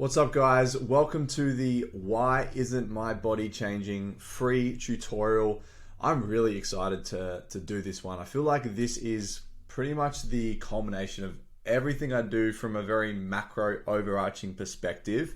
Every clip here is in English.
What's up, guys? Welcome to the Why Isn't My Body Changing free tutorial. I'm really excited to do this one. I feel like this is pretty much the culmination of everything I do from a very macro overarching perspective.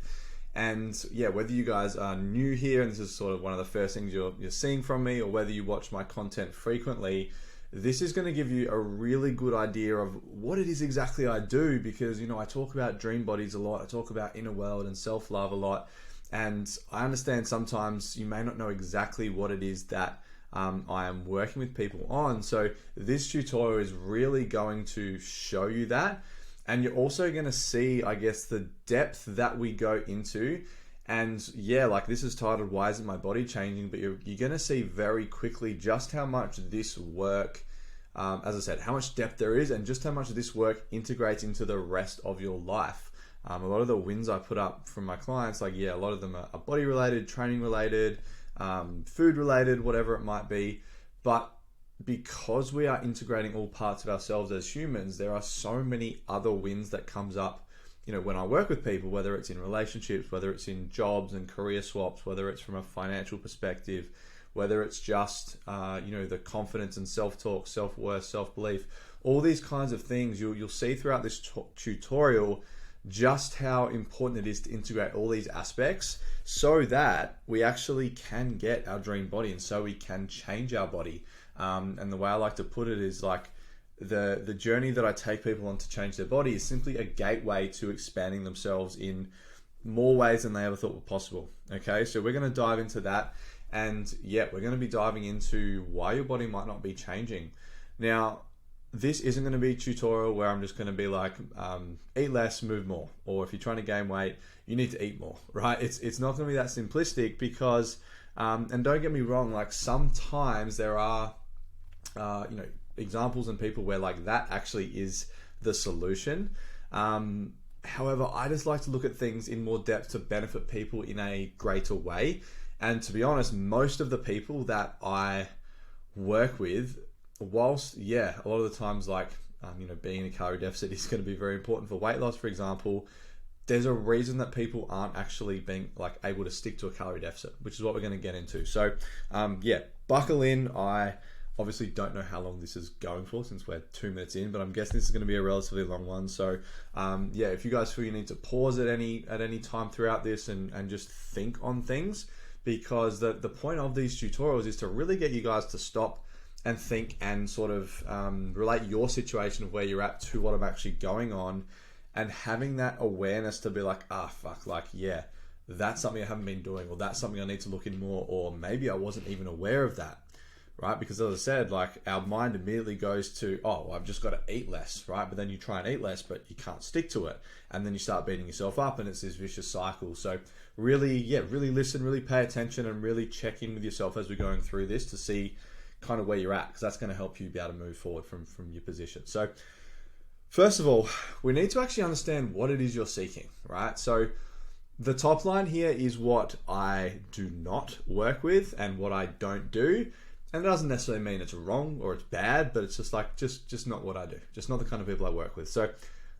And yeah, whether you guys are new here and this is sort of one of the first things you're seeing from me, or whether you watch my content frequently, this is going to give you a really good idea of what it is exactly I do, because I talk about dream bodies a lot, I talk about inner world and self-love a lot, and I understand sometimes you may not know exactly what it is that I am working with people on. So this tutorial is really going to show you that, and you're also going to see, I guess, the depth that we go into. And yeah, like this is titled Why Isn't My Body Changing? But you're going to see very quickly just how much this work, as I said, how much depth there is, and just how much this work integrates into the rest of your life. A lot of the wins I put up from my clients, like a lot of them are body related, training related, food related, whatever it might be. But because we are integrating all parts of ourselves as humans, there are so many other wins that comes up when I work with people, whether it's in relationships, whether it's in jobs and career swaps, whether it's from a financial perspective, whether it's just, the confidence and self-talk, self-worth, self-belief, all these kinds of things, you'll see throughout this tutorial just how important it is to integrate all these aspects so that we actually can get our dream body and so we can change our body. And the way I like to put it is like, the journey that I take people on to change their body is simply a gateway to expanding themselves in more ways than they ever thought were possible. Okay, so we're going to dive into that, and we're going to be diving into why your body might not be changing. Now, this isn't going to be a tutorial where I'm just going to be like, eat less, move more, or if you're trying to gain weight, you need to eat more, right? It's not going to be that simplistic because, and don't get me wrong, like sometimes there are, examples and people where like that actually is the solution. However, I just like to look at things in more depth to benefit people in a greater way. And to be honest, most of the people that I work with, whilst a lot of the times like being in a calorie deficit is going to be very important for weight loss, for example, there's a reason that people aren't actually being like able to stick to a calorie deficit, which is what we're going to get into. So buckle in. I obviously don't know how long this is going for since we're 2 minutes in, but I'm guessing this is going to be a relatively long one. So if you guys feel you need to pause at any time throughout this and just think on things, because the point of these tutorials is to really get you guys to stop and think and sort of relate your situation of where you're at to what I'm actually going on, and having that awareness to be like, that's something I haven't been doing, or that's something I need to look in more, or maybe I wasn't even aware of that. Right? Because as I said, like our mind immediately goes to, I've just got to eat less, right? But then you try and eat less, but you can't stick to it. And then you start beating yourself up, and it's this vicious cycle. So really listen, really pay attention, and really check in with yourself as we're going through this to see kind of where you're at, because that's going to help you be able to move forward from your position. So first of all, we need to actually understand what it is you're seeking, right? So the top line here is what I do not work with and what I don't do. And it doesn't necessarily mean it's wrong or it's bad, but it's just like, just not what I do. Just not the kind of people I work with. So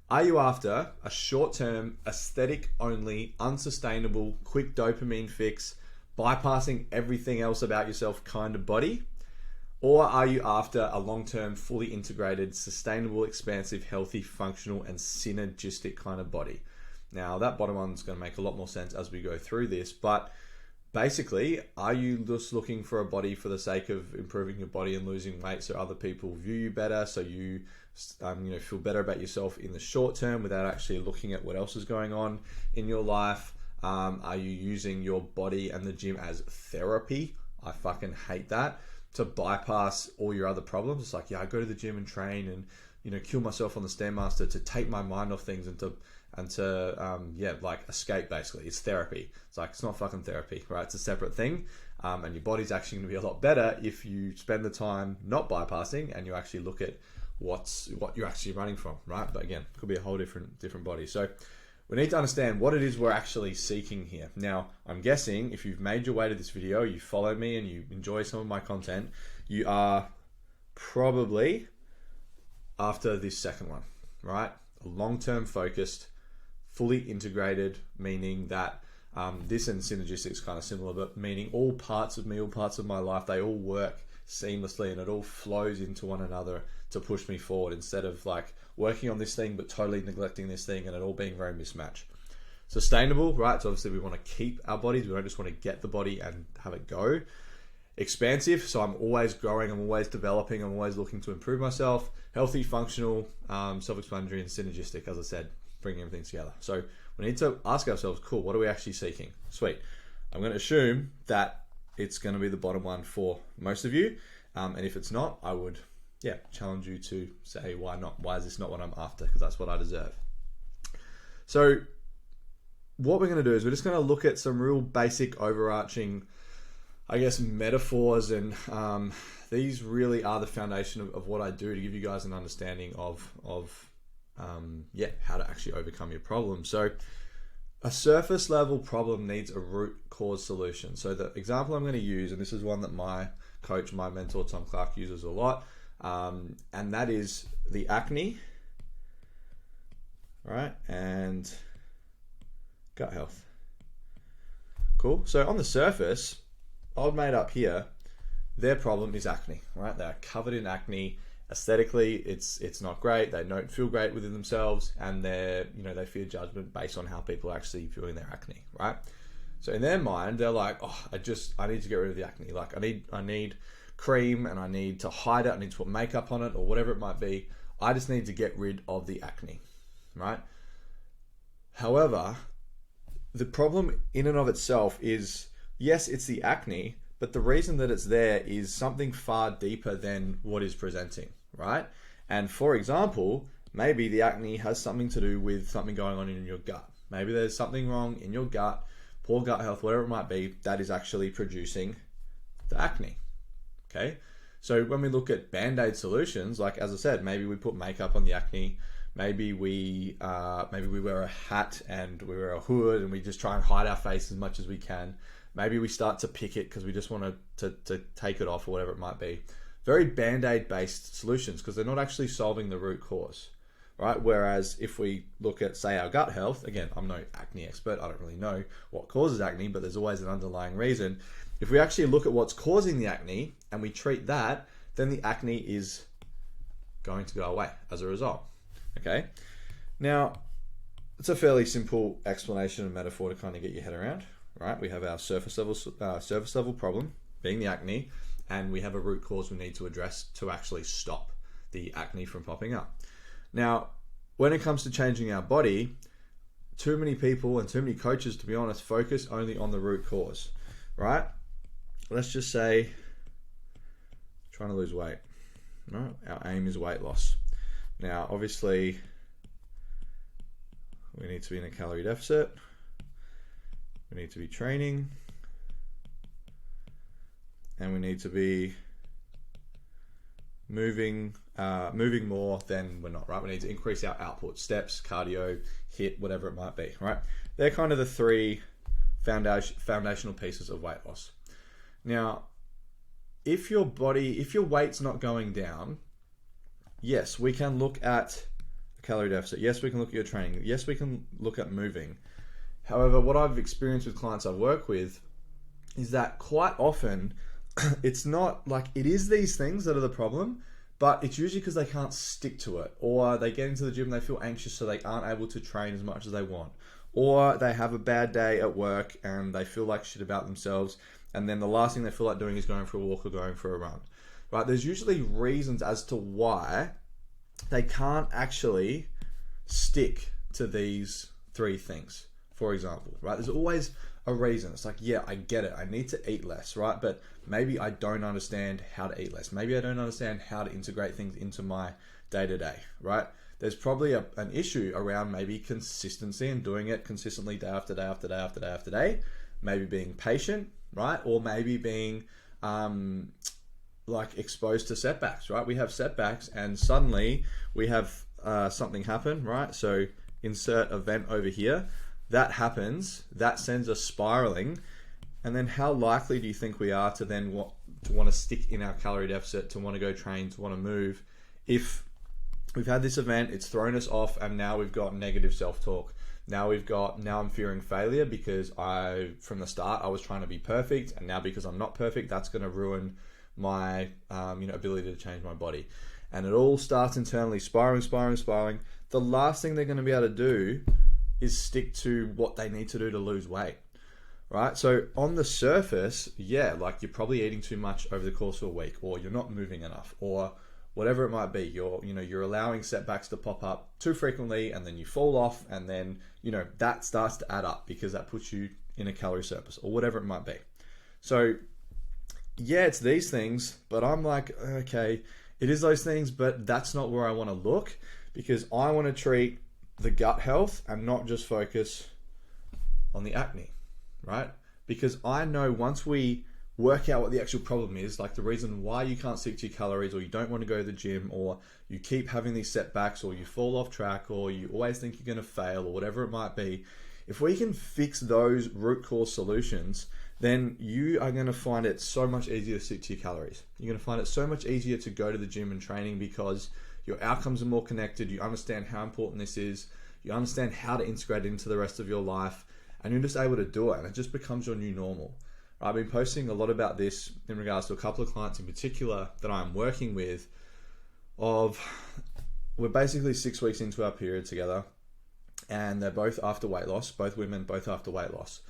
are you after a short-term, aesthetic only, unsustainable, quick dopamine fix, bypassing everything else about yourself kind of body? Or are you after a long-term, fully integrated, sustainable, expansive, healthy, functional, and synergistic kind of body? Now that bottom one's going to make a lot more sense as we go through this, but basically, are you just looking for a body for the sake of improving your body and losing weight so other people view you better, so you feel better about yourself in the short term without actually looking at what else is going on in your life? Are you using your body and the gym as therapy? I fucking hate that. To bypass all your other problems. It's like, I go to the gym and train and kill myself on the Stairmaster to take my mind off things and to escape. Basically, it's therapy. It's like, it's not fucking therapy, right? It's a separate thing, and your body's actually going to be a lot better if you spend the time not bypassing and you actually look at what you're actually running from, right? But again, could be a whole different body. So we need to understand what it is we're actually seeking here. Now, I'm guessing if you've made your way to this video, you follow me and you enjoy some of my content, you are probably after this second one, right? A long-term focused fully integrated, meaning that this and synergistic is kind of similar, but meaning all parts of me, all parts of my life, they all work seamlessly and it all flows into one another to push me forward, instead of like working on this thing but totally neglecting this thing and it all being very mismatched. Sustainable, right? So obviously we want to keep our bodies. We don't just want to get the body and have it go. Expansive, so I'm always growing, I'm always developing, I'm always looking to improve myself. Healthy, functional, self-explanatory, and synergistic, as I said, bringing everything together. So we need to ask ourselves, cool, what are we actually seeking? Sweet. I'm going to assume that it's going to be the bottom one for most of you. And if it's not, I would, challenge you to say, why not? Why is this not what I'm after? Because that's what I deserve. So what we're going to do is we're just going to look at some real basic overarching, I guess, metaphors, and these really are the foundation of what I do to give you guys an understanding of how to actually overcome your problem. So a surface level problem needs a root cause solution. So the example I'm going to use, and this is one that my coach, my mentor, Tom Clark, uses a lot, and that is the acne, right, and gut health. Cool. So on the surface, old mate up here, their problem is acne, right? They're covered in acne. Aesthetically, it's not great. They don't feel great within themselves, and they fear judgment based on how people are actually viewing their acne, right? So in their mind, they're like, oh, I need to get rid of the acne. Like I need cream, and I need to hide it. I need to put makeup on it, or whatever it might be. I just need to get rid of the acne, right? However, the problem in and of itself is, yes, it's the acne, but the reason that it's there is something far deeper than what is presenting, right? And for example, maybe the acne has something to do with something going on in your gut. Maybe there's something wrong in your gut, poor gut health, whatever it might be, that is actually producing the acne, okay? So when we look at Band-Aid solutions, like as I said, maybe we put makeup on the acne, maybe we wear a hat and we wear a hood and we just try and hide our face as much as we can. Maybe we start to pick it because we just want to take it off, or whatever it might be. Very Band-Aid based solutions, because they're not actually solving the root cause, right? Whereas if we look at, say, our gut health, again, I'm no acne expert. I don't really know what causes acne, but there's always an underlying reason. If we actually look at what's causing the acne and we treat that, then the acne is going to go away as a result, okay? Now, it's a fairly simple explanation and metaphor to kind of get your head around. Right, we have our surface level problem being the acne, and we have a root cause we need to address to actually stop the acne from popping up. Now, when it comes to changing our body, too many people and too many coaches, to be honest, focus only on the root cause, right? Let's just say trying to lose weight. Right? Our aim is weight loss. Now, obviously, we need to be in a calorie deficit. We need to be training, and we need to be moving more than we're not, right? We need to increase our output, steps, cardio, HIIT, whatever it might be, right? They're kind of the three foundational pieces of weight loss. Now, if your weight's not going down, yes, we can look at the calorie deficit. Yes, we can look at your training. Yes, we can look at moving. However, what I've experienced with clients I work with is that quite often it's not like, it is these things that are the problem, but it's usually because they can't stick to it, or they get into the gym and they feel anxious so they aren't able to train as much as they want, or they have a bad day at work and they feel like shit about themselves, and then the last thing they feel like doing is going for a walk or going for a run, right? There's usually reasons as to why they can't actually stick to these three things. For example, right? There's always a reason. It's like, yeah, I get it. I need to eat less, right? But maybe I don't understand how to eat less. Maybe I don't understand how to integrate things into my day-to-day, right? There's probably an issue around maybe consistency and doing it consistently day after day after day after day after day. Maybe being patient, right? Or maybe being like exposed to setbacks, right? We have setbacks and suddenly we have something happen, right? So insert event over here. That happens, that sends us spiraling, and then how likely do you think we are to then want to stick in our calorie deficit, to want to go train, to want to move, if we've had this event, it's thrown us off, and now we've got negative self-talk, Now I'm fearing failure because from the start, I was trying to be perfect. And now because I'm not perfect, that's going to ruin my, ability to change my body. And it all starts internally, spiraling. The last thing they're going to be able to do is stick to what they need to do to lose weight, right? So on the surface, yeah, like you're probably eating too much over the course of a week, or you're not moving enough, or whatever it might be. You're allowing setbacks to pop up too frequently, and then you fall off, and then, that starts to add up because that puts you in a calorie surplus or whatever it might be. So yeah, it's these things, but I'm like, okay, it is those things, but that's not where I want to look, because I want to treat the gut health and not just focus on the acne, right? Because I know once we work out what the actual problem is, like the reason why you can't stick to your calories, or you don't want to go to the gym, or you keep having these setbacks, or you fall off track, or you always think you're going to fail, or whatever it might be, if we can fix those root cause solutions, then you are going to find it so much easier to stick to your calories. You're going to find it so much easier to go to the gym and training because your outcomes are more connected. You understand how important this is. You understand how to integrate it into the rest of your life, and you're just able to do it, and it just becomes your new normal. I've been posting a lot about this in regards to a couple of clients in particular that I'm working with. We're basically 6 weeks into our period together, and they're both after weight loss, both women, both after weight loss.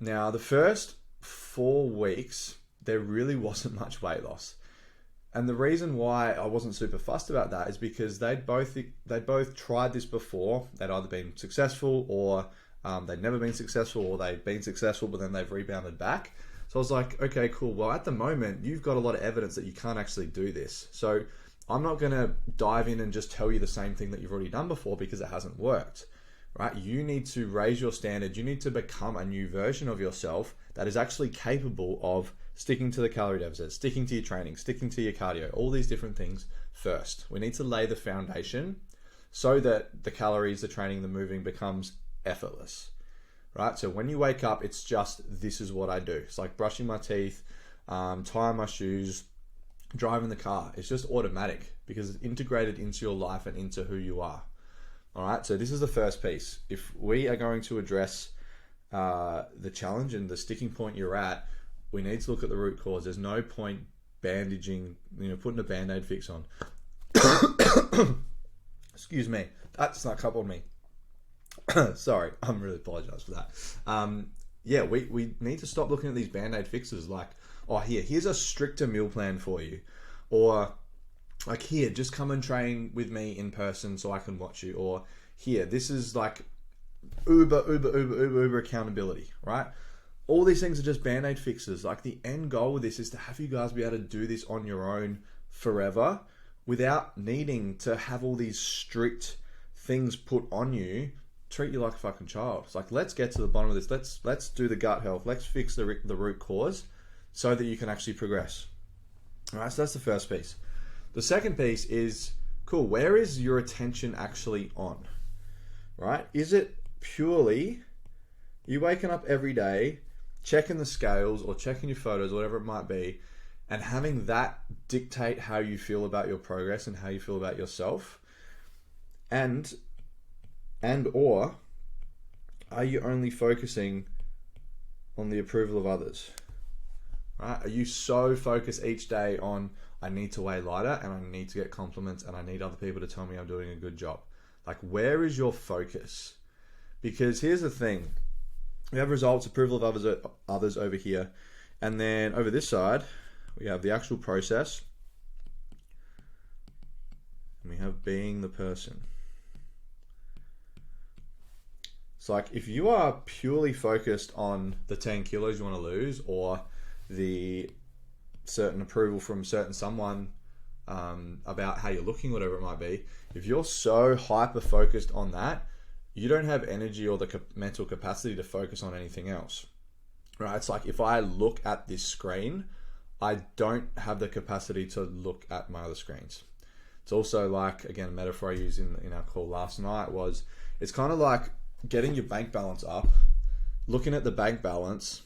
Now, the first 4 weeks, there really wasn't much weight loss. And the reason why I wasn't super fussed about that is because they'd both tried this before. They'd either been successful, or they'd never been successful, or they'd been successful, but then they've rebounded back. So I was like, okay, cool. Well, at the moment, you've got a lot of evidence that you can't actually do this. So I'm not going to dive in and just tell you the same thing that you've already done before because it hasn't worked, right? You need to raise your standards. You need to become a new version of yourself that is actually capable of sticking to the calorie deficit, sticking to your training, sticking to your cardio, all these different things first. We need to lay the foundation so that the calories, the training, the moving becomes effortless, right? So when you wake up, it's just, this is what I do. It's like brushing my teeth, tying my shoes, driving the car. It's just automatic because it's integrated into your life and into who you are. All right, so this is the first piece. If we are going to address the challenge and the sticking point you're at, we need to look at the root cause. There's no point bandaging, putting a Band-Aid fix on. Excuse me, that's not coupled me. Sorry, I'm really apologize for that. We need to stop looking at these Band-Aid fixes like, oh, here's a stricter meal plan for you. Or like, here, just come and train with me in person so I can watch you. Or here, this is like uber accountability, right? All these things are just Band-Aid fixes. Like, the end goal with this is to have you guys be able to do this on your own forever without needing to have all these strict things put on you. Treat you like a fucking child. It's like, let's get to the bottom of this. Let's do the gut health. Let's fix the root cause so that you can actually progress. All right, so that's the first piece. The second piece is, cool, where is your attention actually on? Right? Is it purely you waking up every day, checking the scales or checking your photos, whatever it might be, and having that dictate how you feel about your progress and how you feel about yourself? Or are you only focusing on the approval of others? Right? Are you so focused each day on, I need to weigh lighter and I need to get compliments and I need other people to tell me I'm doing a good job? Like, where is your focus? Because here's the thing. We have results, approval of others over here. And then over this side, we have the actual process. And we have being the person. It's like, if you are purely focused on the 10 kilos you want to lose, or the certain approval from certain someone about how you're looking, whatever it might be, if you're so hyper focused on that, you don't have energy or the mental capacity to focus on anything else, right? It's like, if I look at this screen, I don't have the capacity to look at my other screens. It's also like, again, a metaphor I used in our call last night was, it's kind of like getting your bank balance up, looking at the bank balance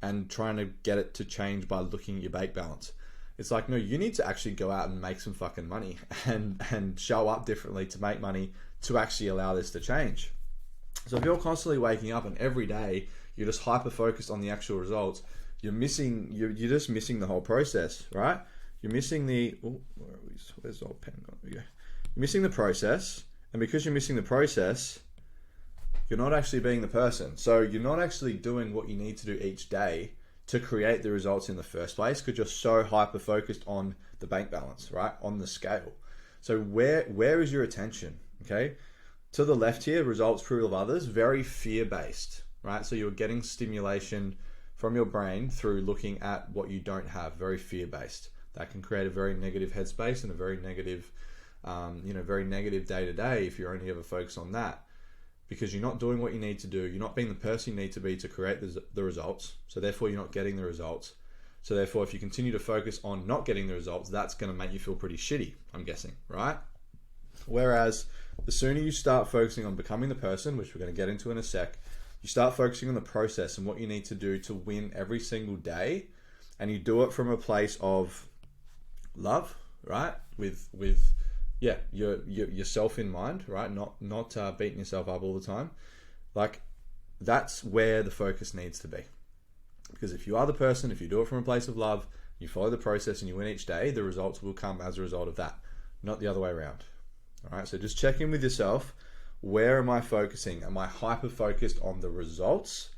and trying to get it to change by looking at your bank balance. It's like, no, you need to actually go out and make some fucking money and show up differently to make money to actually allow this to change. So if you're constantly waking up and every day you're just hyper focused on the actual results, you're just missing the whole process, right? You're missing where's the old pen? There we go. You're missing the process, and because you're missing the process, you're not actually being the person. So you're not actually doing what you need to do each day to create the results in the first place, because you're so hyper focused on the bank balance, right? On the scale. So where is your attention? Okay. To the left here, results, approval of others, very fear-based, right? So you're getting stimulation from your brain through looking at what you don't have, very fear-based. That can create a very negative headspace and a very negative, very negative day-to-day if you're only ever focused on that, because you're not doing what you need to do. You're not being the person you need to be to create the results. So therefore, you're not getting the results. So therefore, if you continue to focus on not getting the results, that's going to make you feel pretty shitty, I'm guessing, right? Whereas the sooner you start focusing on becoming the person, which we're going to get into in a sec, you start focusing on the process and what you need to do to win every single day, and you do it from a place of love, right? With yourself in mind, right? Not beating yourself up all the time. Like, that's where the focus needs to be. Because if you are the person, if you do it from a place of love, you follow the process and you win each day, the results will come as a result of that, not the other way around. All right, so just check in with yourself. Where am I focusing? Am I hyper focused on the results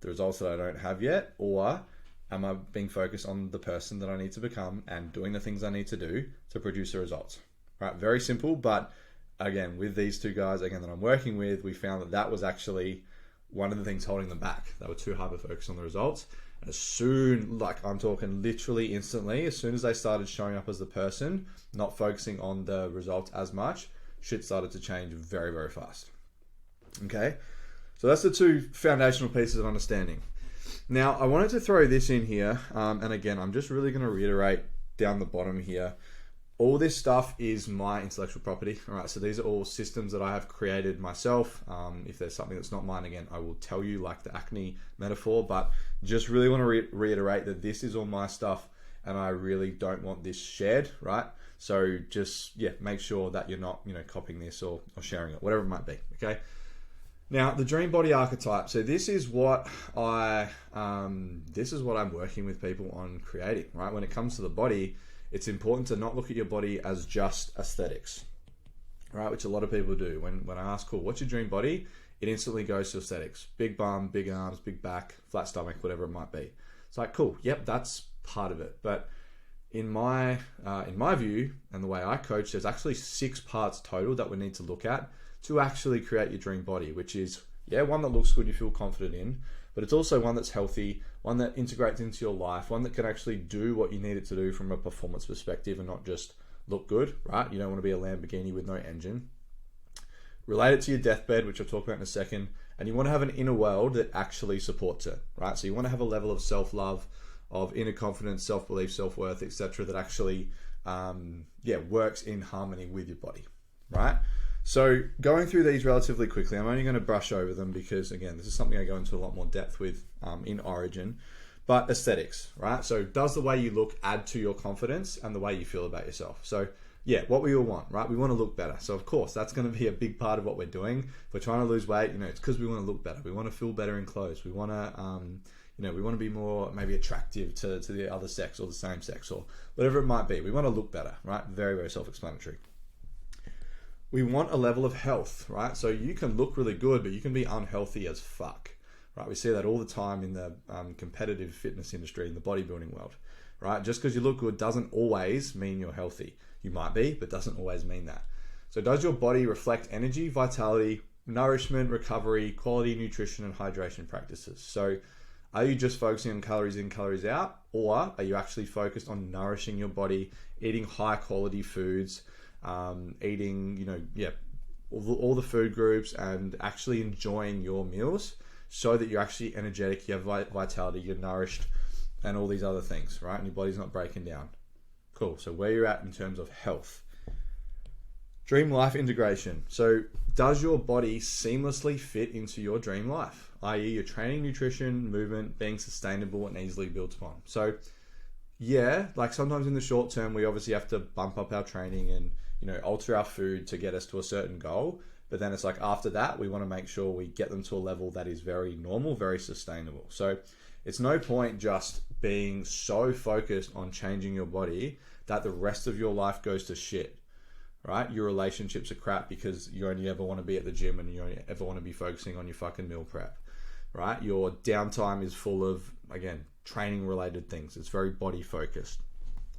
that I don't have yet? Or am I being focused on the person that I need to become and doing the things I need to do to produce the results? Right, very simple. But again, with these two guys, again, that I'm working with, we found that was actually one of the things holding them back. They were too hyper focused on the results. And as soon, like I'm talking literally instantly, as soon as they started showing up as the person, not focusing on the results as much, shit started to change very, very fast. Okay, so that's the two foundational pieces of understanding. Now, I wanted to throw this in here, and again, I'm just really going to reiterate down the bottom here. All this stuff is my intellectual property. All right, so these are all systems that I have created myself. If there's something that's not mine, again, I will tell you, like the acne metaphor, but just really want to reiterate that this is all my stuff, and I really don't want this shared, right? So just, make sure that you're not, copying this or sharing it, whatever it might be, okay? Now, the dream body archetype. So this is what I'm working with people on creating, right? When it comes to the body, it's important to not look at your body as just aesthetics, right? Which a lot of people do. When I ask, cool, what's your dream body? It instantly goes to aesthetics. Big bum, big arms, big back, flat stomach, whatever it might be. It's like, cool, yep, that's part of it. But in my view and the way I coach, there's actually 6 parts total that we need to look at to actually create your dream body, which is, one that looks good, you feel confident in, but it's also one that's healthy, one that integrates into your life, one that can actually do what you need it to do from a performance perspective and not just look good, right? You don't want to be a Lamborghini with no engine. Relate it to your deathbed, which I'll talk about in a second, and you want to have an inner world that actually supports it, right? So you want to have a level of self-love, of inner confidence, self-belief, self-worth, etc., that actually works in harmony with your body, right? So going through these relatively quickly, I'm only going to brush over them because, again, this is something I go into a lot more depth with in Origin. But aesthetics, right? So does the way you look add to your confidence and the way you feel about yourself? So what we all want, right? We want to look better. So of course, that's going to be a big part of what we're doing. If we're trying to lose weight, it's because we want to look better. We want to feel better in clothes. We want to, we want to be more maybe attractive to the other sex or the same sex or whatever it might be. We want to look better, right? Very, very self-explanatory. We want a level of health, right? So you can look really good, but you can be unhealthy as fuck, right? We see that all the time in the competitive fitness industry, in the bodybuilding world, right? Just because you look good doesn't always mean you're healthy. You might be, but doesn't always mean that. So does your body reflect energy, vitality, nourishment, recovery, quality nutrition, and hydration practices? So are you just focusing on calories in, calories out, or are you actually focused on nourishing your body, eating high quality foods, eating, all the food groups and actually enjoying your meals so that you're actually energetic, you have vitality, you're nourished and all these other things, right? And your body's not breaking down. Cool. So where you're at in terms of health. Dream life integration. So does your body seamlessly fit into your dream life? I.e. your training, nutrition, movement, being sustainable and easily built upon. So like sometimes in the short term, we obviously have to bump up our training and, alter our food to get us to a certain goal. But then it's like after that, we want to make sure we get them to a level that is very normal, very sustainable. So it's no point just being so focused on changing your body that the rest of your life goes to shit, right? Your relationships are crap because you only ever want to be at the gym and you only ever want to be focusing on your fucking meal prep, right? Your downtime is full of, again, training related things. It's very body focused,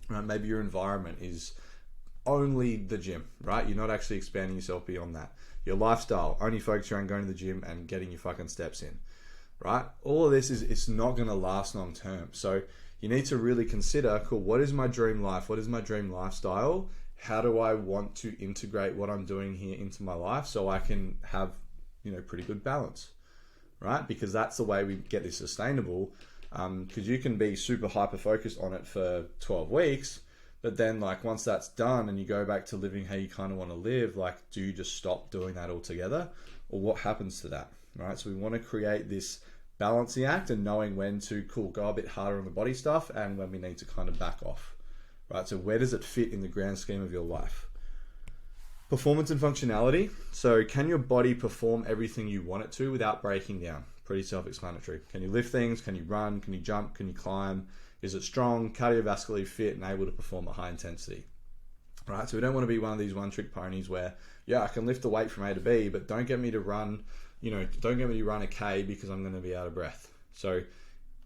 right? Maybe your environment is only the gym, right? You're not actually expanding yourself beyond that. Your lifestyle only focused around going to the gym and getting your fucking steps in, right? All of this it's not going to last long term. So you need to really consider, cool, what is my dream life? What is my dream lifestyle? How do I want to integrate what I'm doing here into my life so I can have, pretty good balance, right? Because that's the way we get this sustainable. Because you can be super hyper focused on it for 12 weeks, but then like once that's done and you go back to living how you kind of want to live, like do you just stop doing that altogether? Or what happens to that, right? So we want to create this balancing act and knowing when to, go a bit harder on the body stuff and when we need to kind of back off, right? So where does it fit in the grand scheme of your life? Performance and functionality. So can your body perform everything you want it to without breaking down? Pretty self-explanatory. Can you lift things? Can you run? Can you jump? Can you climb? Is it strong, cardiovascularly fit, and able to perform at high intensity? Right. So we don't want to be one of these one-trick ponies where, I can lift the weight from A to B, but don't get me to run, don't get me to run a K because I'm going to be out of breath. So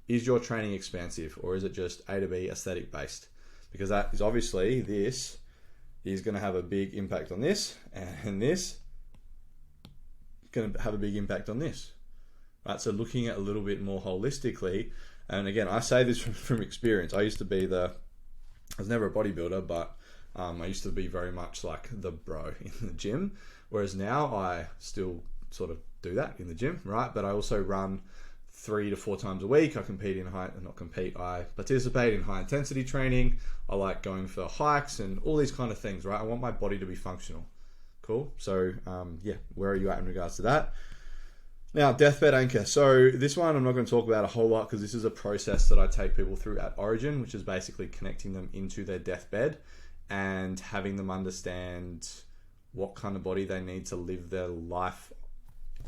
is your training expansive or is it just A to B aesthetic based? Because that is obviously, this is going to have a big impact on this, and this is going to have a big impact on this. Right, so looking at a little bit more holistically, and again, I say this from experience. I was never a bodybuilder, but I used to be very much like the bro in the gym, whereas now I still sort of do that in the gym, right? But I also run 3 to 4 times a week. I I participate in high intensity training. I like going for hikes and all these kind of things, right? I want my body to be functional. Cool. So where are you at in regards to that? Now, deathbed anchor. So this one I'm not going to talk about a whole lot because this is a process that I take people through at Origin, which is basically connecting them into their deathbed and having them understand what kind of body they need to live their life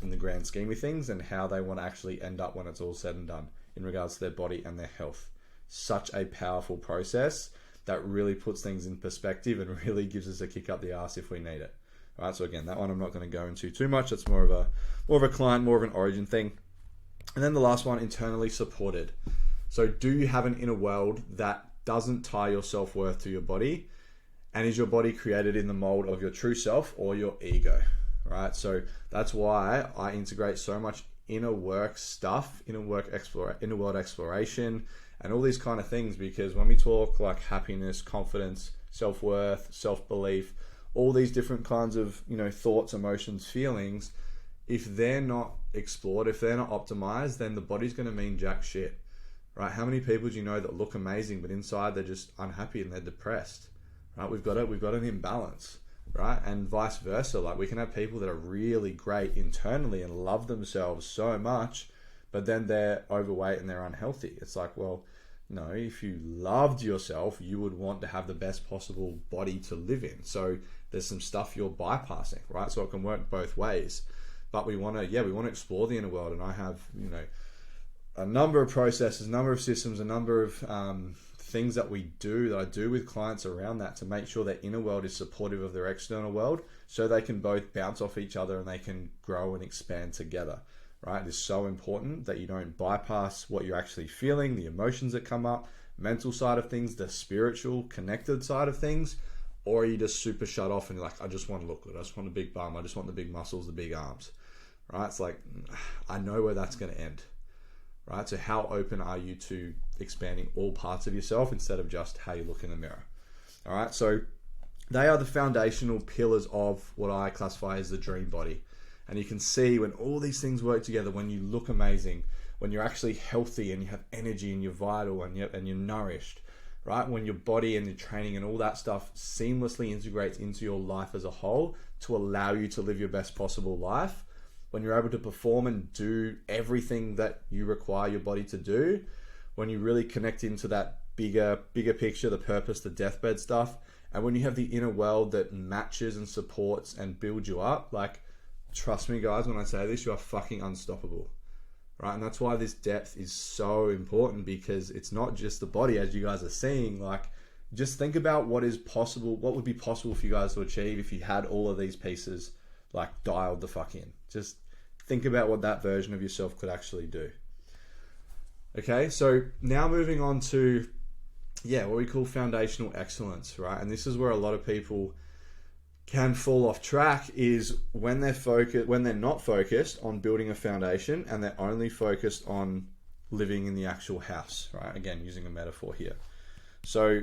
in the grand scheme of things and how they want to actually end up when it's all said and done in regards to their body and their health. Such a powerful process that really puts things in perspective and really gives us a kick up the arse if we need it. All right, so again, that one I'm not going to go into too much. It's more of a client, more of an Origin thing. And then the last one, internally supported. So do you have an inner world that doesn't tie your self-worth to your body? And is your body created in the mold of your true self or your ego? Right? So that's why I integrate so much inner work stuff, inner world exploration, and all these kind of things, because when we talk like happiness, confidence, self-worth, self-belief, all these different kinds of, thoughts, emotions, feelings, if they're not explored, if they're not optimized, then the body's going to mean jack shit, right? How many people do you know that look amazing, but inside they're just unhappy and they're depressed, right? We've got an imbalance, right? And vice versa. Like we can have people that are really great internally and love themselves so much, but then they're overweight and they're unhealthy. It's like, well, no, if you loved yourself, you would want to have the best possible body to live in. So there's some stuff you're bypassing, right? So it can work both ways. But we want to explore the inner world. And I have, a number of processes, a number of systems, a number of things that I do with clients around that to make sure their inner world is supportive of their external world so they can both bounce off each other and they can grow and expand together, right? It is so important that you don't bypass what you're actually feeling, the emotions that come up, mental side of things, the spiritual, connected side of things, or you just super shut off and you're like, I just want to look good. I just want a big bum. I just want the big muscles, the big arms, right? It's like, I know where that's going to end, right? So how open are you to expanding all parts of yourself instead of just how you look in the mirror? All right. So they are the foundational pillars of what I classify as the dream body. And you can see when all these things work together, when you look amazing, when you're actually healthy and you have energy and you're vital and you're nourished, right? When your body and your training and all that stuff seamlessly integrates into your life as a whole to allow you to live your best possible life, when you're able to perform and do everything that you require your body to do, when you really connect into that bigger picture, the purpose, the deathbed stuff, and when you have the inner world that matches and supports and builds you up, like trust me guys, when I say this, you are fucking unstoppable, right? And that's why this depth is so important, because it's not just the body, as you guys are seeing. Like, just think about what is possible, what would be possible for you guys to achieve if you had all of these pieces like dialed the fuck in. Just think about what that version of yourself could actually do. Okay, so now moving on to, what we call foundational excellence, right? And this is where a lot of people can fall off track, is when they're not focused on building a foundation and they're only focused on living in the actual house, right? Again, using a metaphor here. So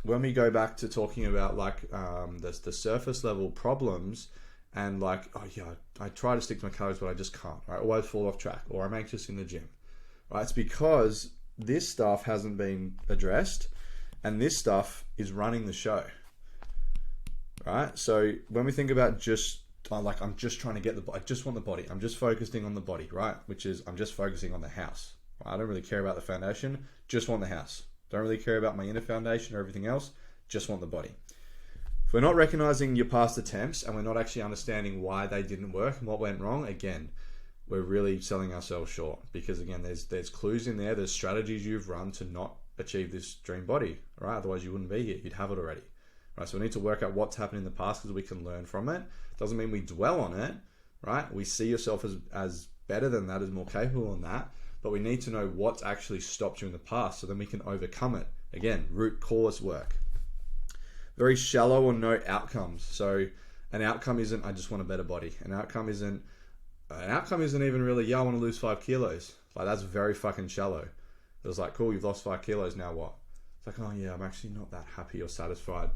when we go back to talking about like the surface level problems, and like, I try to stick to my calories, but I just can't, right? I always fall off track, or I'm anxious in the gym, right? It's because this stuff hasn't been addressed, and this stuff is running the show, right? So when we think about just like, I'm just trying to get I just want the body, I'm just focusing on the body, right? Which is, I'm just focusing on the house, right? I don't really care about the foundation, just want the house. Don't really care about my inner foundation or everything else, just want the body. If we're not recognizing your past attempts and we're not actually understanding why they didn't work and what went wrong, again, we're really selling ourselves short, because again, there's clues in there, there's strategies you've run to not achieve this dream body, right? Otherwise you wouldn't be here, you'd have it already, right? So we need to work out what's happened in the past, because we can learn from it. Doesn't mean we dwell on it, right? We see yourself as better than that, as more capable than that, but we need to know what's actually stopped you in the past, so then we can overcome it. Again, root cause work. Very shallow or no outcomes. So an outcome isn't, I just want a better body. An outcome isn't even really, I want to lose 5 kilos. Like, that's very fucking shallow. It was like, cool, you've lost 5 kilos, now what? It's like, oh yeah, I'm actually not that happy or satisfied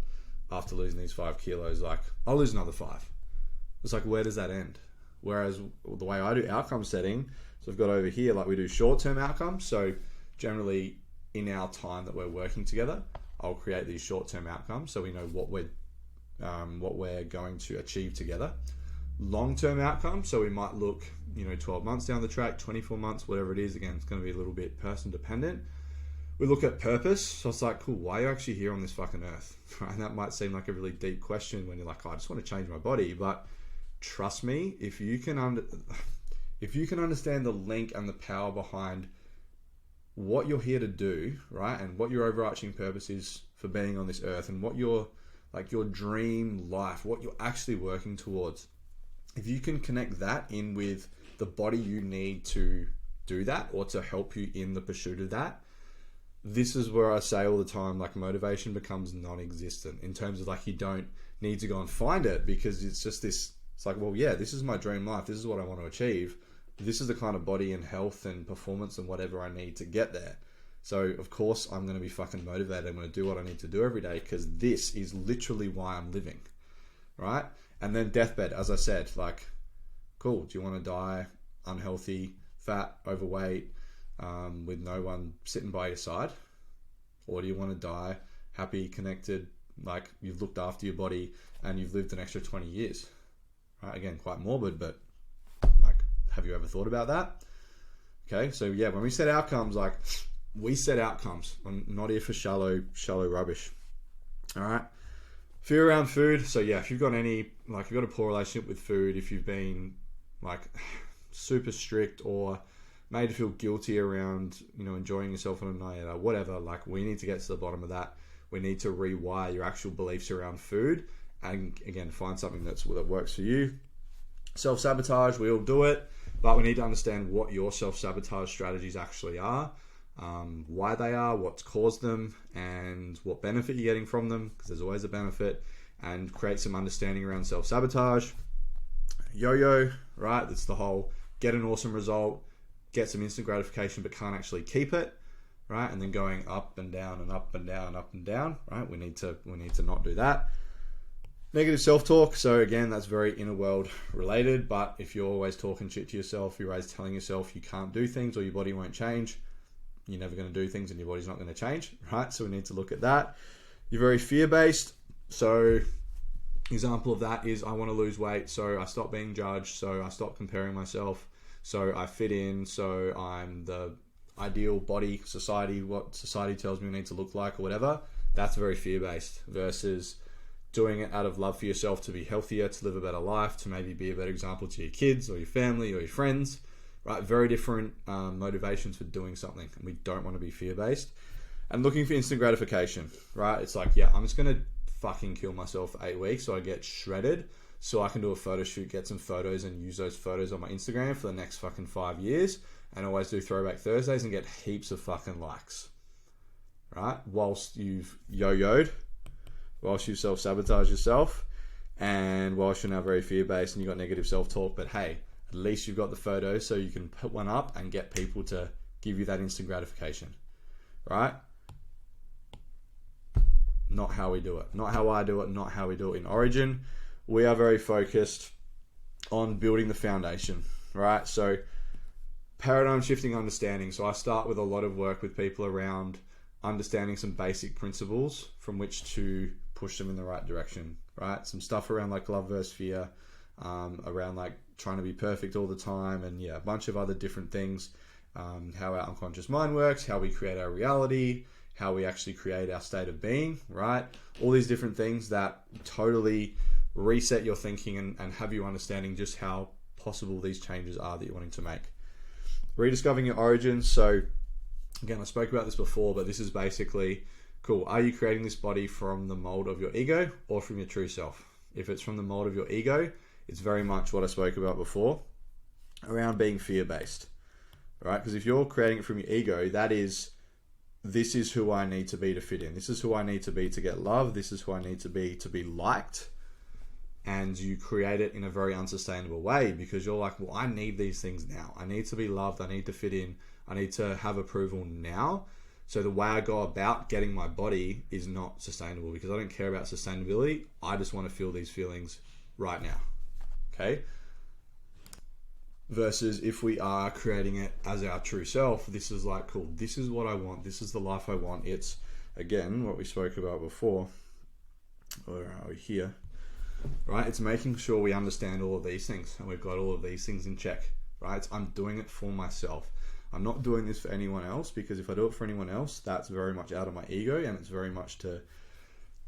after losing these 5 kilos. Like, I'll lose another 5. It's like, where does that end? Whereas the way I do outcome setting, so I've got over here, like, we do short-term outcomes. So generally in our time that we're working together, I'll create these short-term outcomes so we know what we're going to achieve together. Long-term outcomes, so we might look, 12 months down the track, 24 months, whatever it is. Again, it's going to be a little bit person dependent. We look at purpose. So it's like, cool, why are you actually here on this fucking earth? Right? And that might seem like a really deep question when you're like, I just want to change my body. But trust me, if you can understand the link and the power behind what you're here to do, right? And what your overarching purpose is for being on this earth, and what your dream life, what you're actually working towards. If you can connect that in with the body you need to do that, or to help you in the pursuit of that, this is where I say all the time, like, motivation becomes non-existent, in terms of like, you don't need to go and find it, because it's just this, it's like, well, yeah, this is my dream life. This is what I want to achieve. This is the kind of body and health and performance and whatever I need to get there. So of course I'm going to be fucking motivated. I'm going to do what I need to do every day, because this is literally why I'm living, right? And then deathbed, as I said, like, cool. Do you want to die unhealthy, fat, overweight, with no one sitting by your side? Or do you want to die happy, connected, like you've looked after your body and you've lived an extra 20 years, right? Again, quite morbid, but like, have you ever thought about that? Okay, so yeah, when we set outcomes, like, we set outcomes. I'm not here for shallow rubbish. All right. Fear around food. So yeah, if you've got a poor relationship with food, if you've been like super strict or made to feel guilty around, enjoying yourself on a night or whatever, like, we need to get to the bottom of that. We need to rewire your actual beliefs around food, and again, find something that works for you. Self-sabotage, we all do it, but we need to understand what your self-sabotage strategies actually are, why they are, what's caused them, and what benefit you're getting from them, because there's always a benefit, and create some understanding around self-sabotage. Yo-yo, right? That's the whole get an awesome result, get some instant gratification, but can't actually keep it, right? And then going up and down and up and down, up and down, right? We need to not do that. Negative self-talk. So again, that's very inner world related, but if you're always talking shit to yourself, you're always telling yourself you can't do things or your body won't change, you're never going to do things and your body's not going to change, right? So we need to look at that. You're very fear-based. So example of that is, I want to lose weight, so I stop being judged, so I stop comparing myself, so I fit in, so I'm the ideal body, what society tells me I need to look like or whatever. That's very fear-based. Versus, doing it out of love for yourself to be healthier, to live a better life, to maybe be a better example to your kids or your family or your friends, right? Very different motivations for doing something, and we don't want to be fear-based. And looking for instant gratification, right? It's like, yeah, I'm just going to fucking kill myself for 8 weeks so I get shredded, so I can do a photo shoot, get some photos, and use those photos on my Instagram for the next fucking 5 years, and always do Throwback Thursdays and get heaps of fucking likes, right? Whilst you've yo-yoed, whilst you self-sabotage yourself, and whilst you're now very fear-based and you've got negative self-talk, but hey, at least you've got the photos so you can put one up and get people to give you that instant gratification, right? Not how we do it. Not how I do it. Not how we do it in Origin. We are very focused on building the foundation, right? So paradigm shifting understanding. So I start with a lot of work with people around understanding some basic principles from which to push them in the right direction, right? Some stuff around like love versus fear, around like trying to be perfect all the time, and yeah, a bunch of other different things. How our unconscious mind works, how we create our reality, how we actually create our state of being, right? All these different things that totally reset your thinking and have you understanding just how possible these changes are that you're wanting to make. Rediscovering your origins. So again, I spoke about this before, but this is basically, cool, are you creating this body from the mold of your ego or from your true self? If it's from the mold of your ego, it's very much what I spoke about before around being fear-based, right? Because if you're creating it from your ego, that is, this is who I need to be to fit in. This is who I need to be to get love. This is who I need to be liked. And you create it in a very unsustainable way because you're like, well, I need these things now. I need to be loved. I need to fit in. I need to have approval now. So the way I go about getting my body is not sustainable because I don't care about sustainability. I just want to feel these feelings right now. Okay? Versus if we are creating it as our true self, this is like, cool, this is what I want. This is the life I want. It's, again, what we spoke about before. Where are we here? Right? It's making sure we understand all of these things and we've got all of these things in check, right? I'm doing it for myself. I'm not doing this for anyone else because if I do it for anyone else, that's very much out of my ego and it's very much to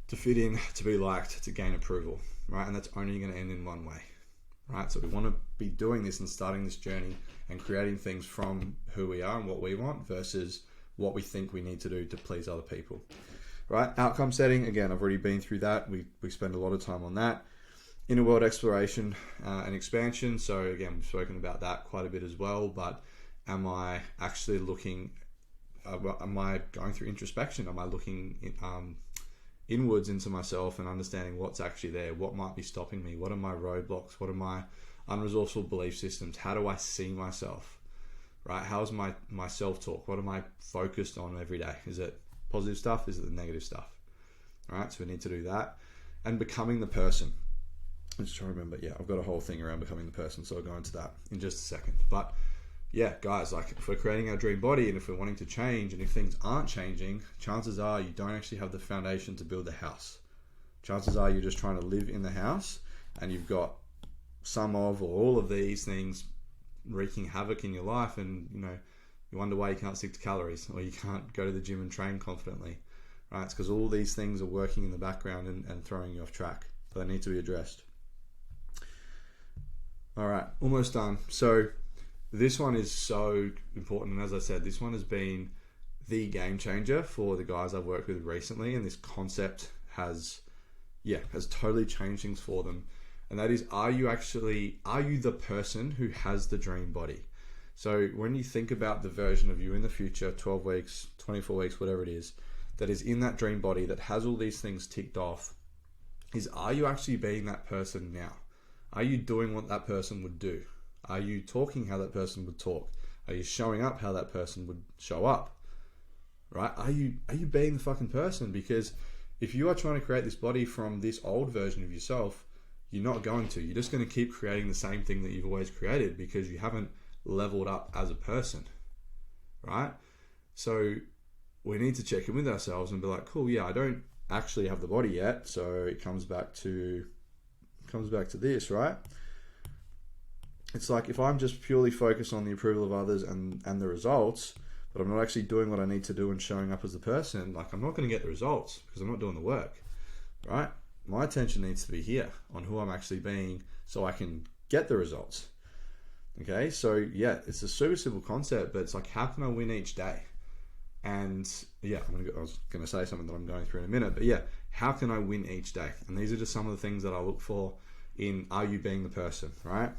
fit in, to be liked, to gain approval, right? And that's only going to end in one way, right? So we want to be doing this and starting this journey and creating things from who we are and what we want versus what we think we need to do to please other people, right? Outcome setting, again, I've already been through that. We spend a lot of time on that. Inner world exploration and expansion. So again, we've spoken about that quite a bit as well, but am I actually looking, am I going through introspection? Am I looking inwards into myself and understanding what's actually there? What might be stopping me? What are my roadblocks? What are my unresourceful belief systems? How do I see myself, right? How's my self-talk? What am I focused on every day? Is it positive stuff? Is it the negative stuff? All right, so we need to do that. And becoming the person. I'm just trying to remember. Yeah, I've got a whole thing around becoming the person, so I'll go into that in just a second. But yeah, guys, like if we're creating our dream body and if we're wanting to change and if things aren't changing, chances are you don't actually have the foundation to build the house. Chances are you're just trying to live in the house and you've got some of or all of these things wreaking havoc in your life, and you know, you wonder why you can't stick to calories or you can't go to the gym and train confidently, right? It's because all these things are working in the background and throwing you off track. So they need to be addressed. All right, almost done. So this one is so important. And as I said, this one has been the game changer for the guys I've worked with recently. And this concept has totally changed things for them. And that is, are you the person who has the dream body? So when you think about the version of you in the future, 12 weeks, 24 weeks, whatever it is, that is in that dream body that has all these things ticked off, are you actually being that person now? Are you doing what that person would do? Are you talking how that person would talk? Are you showing up how that person would show up? Right? Are you being the fucking person? Because if you are trying to create this body from this old version of yourself, you're not going to. You're just going to keep creating the same thing that you've always created because you haven't leveled up as a person. Right? So we need to check in with ourselves and be like, cool, yeah, I don't actually have the body yet. So it comes back to this, right? It's like if I'm just purely focused on the approval of others and the results, but I'm not actually doing what I need to do and showing up as a person, like I'm not going to get the results because I'm not doing the work, right? my attention needs to be here on who I'm actually being so I can get the results. Okay, so yeah, it's a super simple concept, but it's like, how can I win each day? And yeah, I was going to say something that I'm going through in a minute, but yeah, how can I win each day? And these are just some of the things that I look for in, are you being the person, right?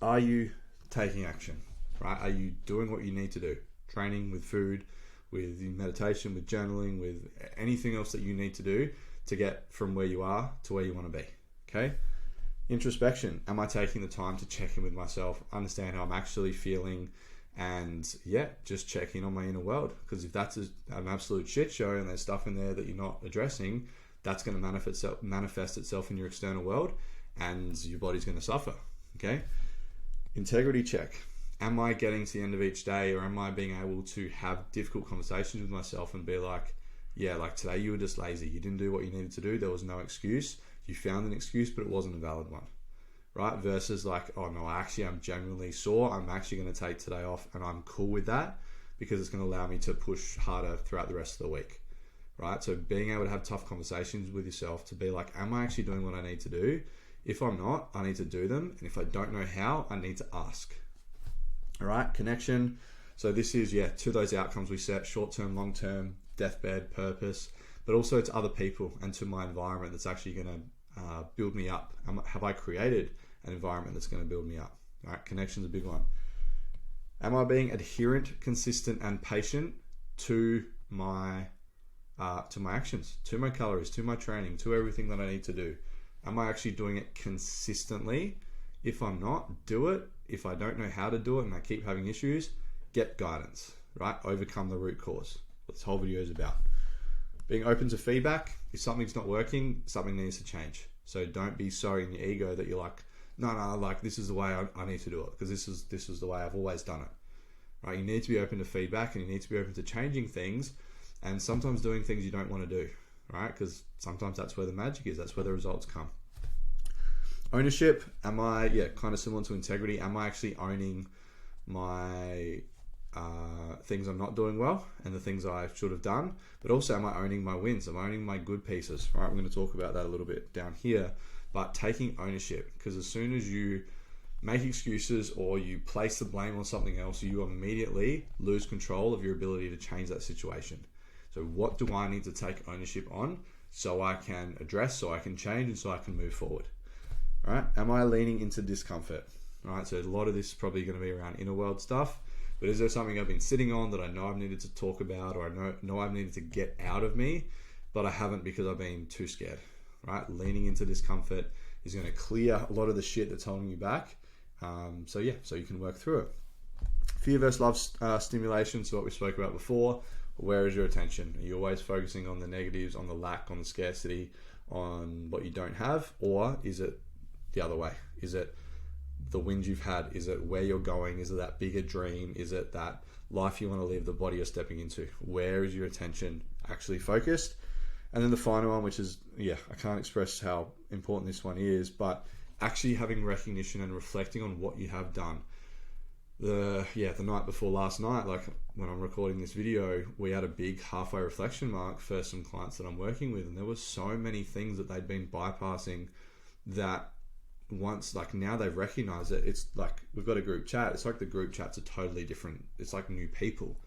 Are you taking action, right? Are you doing what you need to do? Training, with food, with meditation, with journaling, with anything else that you need to do to get from where you are to where you want to be, okay? Introspection. Am I taking the time to check in with myself, understand how I'm actually feeling, and yeah, just check in on my inner world? Because if that's an absolute shit show and there's stuff in there that you're not addressing, that's going to manifest itself in your external world, and your body's going to suffer, okay? Integrity check. Am I getting to the end of each day, or am I being able to have difficult conversations with myself and be like, yeah, like today you were just lazy. You didn't do what you needed to do. There was no excuse. You found an excuse, but it wasn't a valid one, right? Versus like, oh no, I'm genuinely sore. I'm actually going to take today off, and I'm cool with that because it's going to allow me to push harder throughout the rest of the week, right? So being able to have tough conversations with yourself to be like, am I actually doing what I need to do? If I'm not, I need to do them. And if I don't know how, I need to ask. All right, connection. So this is, yeah, to those outcomes we set, short-term, long-term, deathbed, purpose, but also to other people and to my environment that's actually going to build me up. Have I created an environment that's going to build me up? All right, connection's a big one. Am I being adherent, consistent, and patient to my actions, to my calories, to my training, to everything that I need to do? Am I actually doing it consistently? If I'm not, do it. If I don't know how to do it and I keep having issues, get guidance, right? Overcome the root cause. What this whole video is about. Being open to feedback. If something's not working, something needs to change. So don't be so in your ego that you're like, no, like this is the way I need to do it, because this is the way I've always done it, right? You need to be open to feedback, and you need to be open to changing things, and sometimes doing things you don't want to do, right? Because sometimes that's where the magic is. That's where the results come. Ownership. Am I, kind of similar to integrity, am I actually owning my things I'm not doing well and the things I should have done? But also, am I owning my wins? Am I owning my good pieces, right? We're going to talk about that a little bit down here, but taking ownership, because as soon as you make excuses or you place the blame on something else, you immediately lose control of your ability to change that situation. So what do I need to take ownership on so I can address, so I can change, and so I can move forward? All right. Am I leaning into discomfort? All right. So a lot of this is probably going to be around inner world stuff, but is there something I've been sitting on that I know I've needed to talk about, or I know I've needed to get out of me, but I haven't because I've been too scared, right? Leaning into discomfort is going to clear a lot of the shit that's holding you back. So you can work through it. Fear versus love stimulation. So what we spoke about before, where is your attention? Are you always focusing on the negatives, on the lack, on the scarcity, on what you don't have? Or is it the other way? Is it the wins you've had? Is it where you're going? Is it that bigger dream? Is it that life you want to live, the body you're stepping into? Where is your attention actually focused? And then the final one, which is, I can't express how important this one is, but actually having recognition and reflecting on what you have done. The night before last night, like when I'm recording this video, we had a big halfway reflection mark for some clients that I'm working with, and there was so many things that they'd been bypassing that once, like now they've recognized it. It's like we've got a group chat. It's like the group chats are totally different. It's like new people,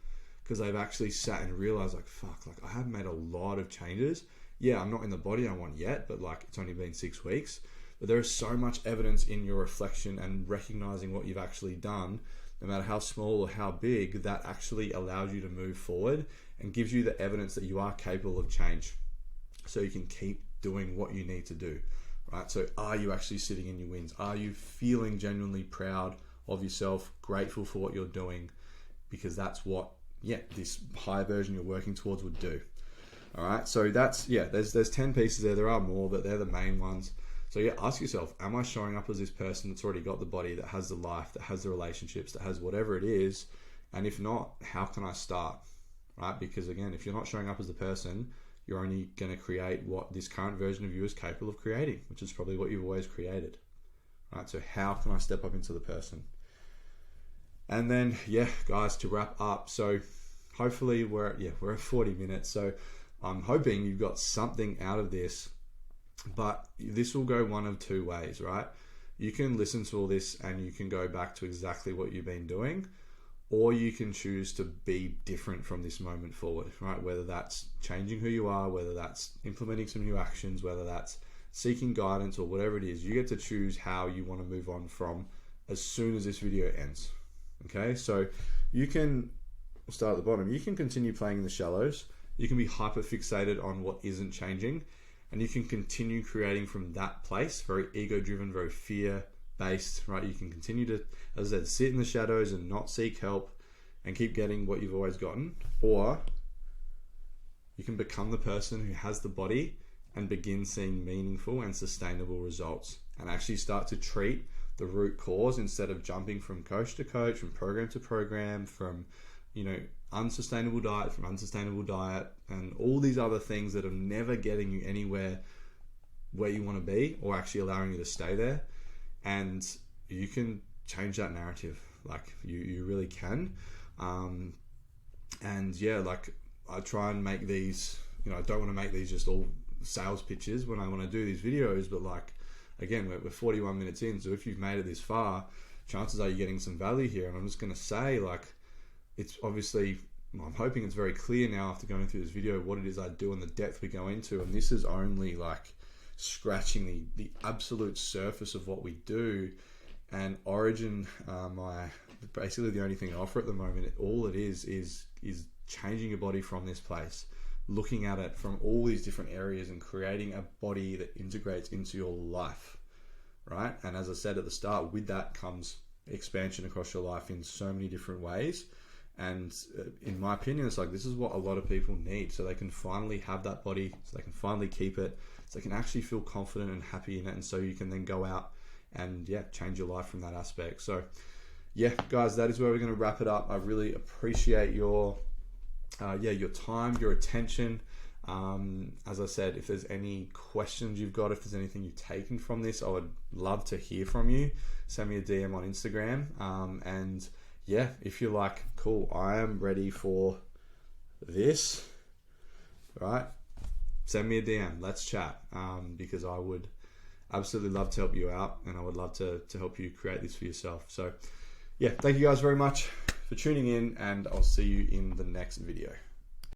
because they've actually sat and realized like, fuck, like I have made a lot of changes. Yeah, I'm not in the body I want yet, but like it's only been 6 weeks. But there is so much evidence in your reflection and recognizing what you've actually done, no matter how small or how big, that actually allows you to move forward and gives you the evidence that you are capable of change, so you can keep doing what you need to do. Right? So are you actually sitting in your wins? Are you feeling genuinely proud of yourself, grateful for what you're doing? Because that's what, this higher version you're working towards would do. All right. So that's, there's 10 pieces there. There are more, but they're the main ones. So ask yourself, am I showing up as this person that's already got the body, that has the life, that has the relationships, that has whatever it is? And if not, how can I start? Right? Because again, if you're not showing up as the person, you're only going to create what this current version of you is capable of creating, which is probably what you've always created, right? So how can I step up into the person? And then, guys, to wrap up, so hopefully we're at 40 minutes. So I'm hoping you've got something out of this But this will go one of two ways, right? You can listen to all this and you can go back to exactly what you've been doing, or you can choose to be different from this moment forward, right? Whether that's changing who you are, whether that's implementing some new actions, whether that's seeking guidance, or whatever it is, you get to choose how you want to move on from as soon as this video ends. Okay, so you can, we'll start at the bottom, you can continue playing in the shallows, you can be hyper fixated on what isn't changing, and you can continue creating from that place, very ego driven, very fear based, right? You can continue to, as I said, sit in the shadows and not seek help and keep getting what you've always gotten, or you can become the person who has the body and begin seeing meaningful and sustainable results, and actually start to treat the root cause instead of jumping from coach to coach, from program to program, from, you know, unsustainable diet from unsustainable diet, and all these other things that are never getting you anywhere where you want to be, or actually allowing you to stay there. And you can change that narrative, like you really can. And yeah, like I try and make these, you know, I don't want to make these just all sales pitches when I want to do these videos, but like, again, we're 41 minutes in, so if you've made it this far, chances are you're getting some value here. And I'm just going to say, like, it's obviously, I'm hoping it's very clear now after going through this video what it is I do and the depth we go into, and this is only like scratching the absolute surface of what we do. And Origin, basically the only thing I offer at the moment, all it is changing your body from this place, looking at it from all these different areas and creating a body that integrates into your life, right? And as I said at the start, with that comes expansion across your life in so many different ways. And in my opinion, it's like, this is what a lot of people need, so they can finally have that body, so they can finally keep it, so they can actually feel confident and happy in it, and so you can then go out and change your life from that aspect. So yeah, guys, that is where we're going to wrap it up. I really appreciate your time, your attention. As I said, if there's any questions you've got, if there's anything you've taken from this, I would love to hear from you. Send me a DM on Instagram, and yeah, if you're like, cool, I am ready for this, right? Send me a DM, let's chat, because I would absolutely love to help you out, and I would love to help you create this for yourself. So yeah, thank you guys very much for tuning in, and I'll see you in the next video.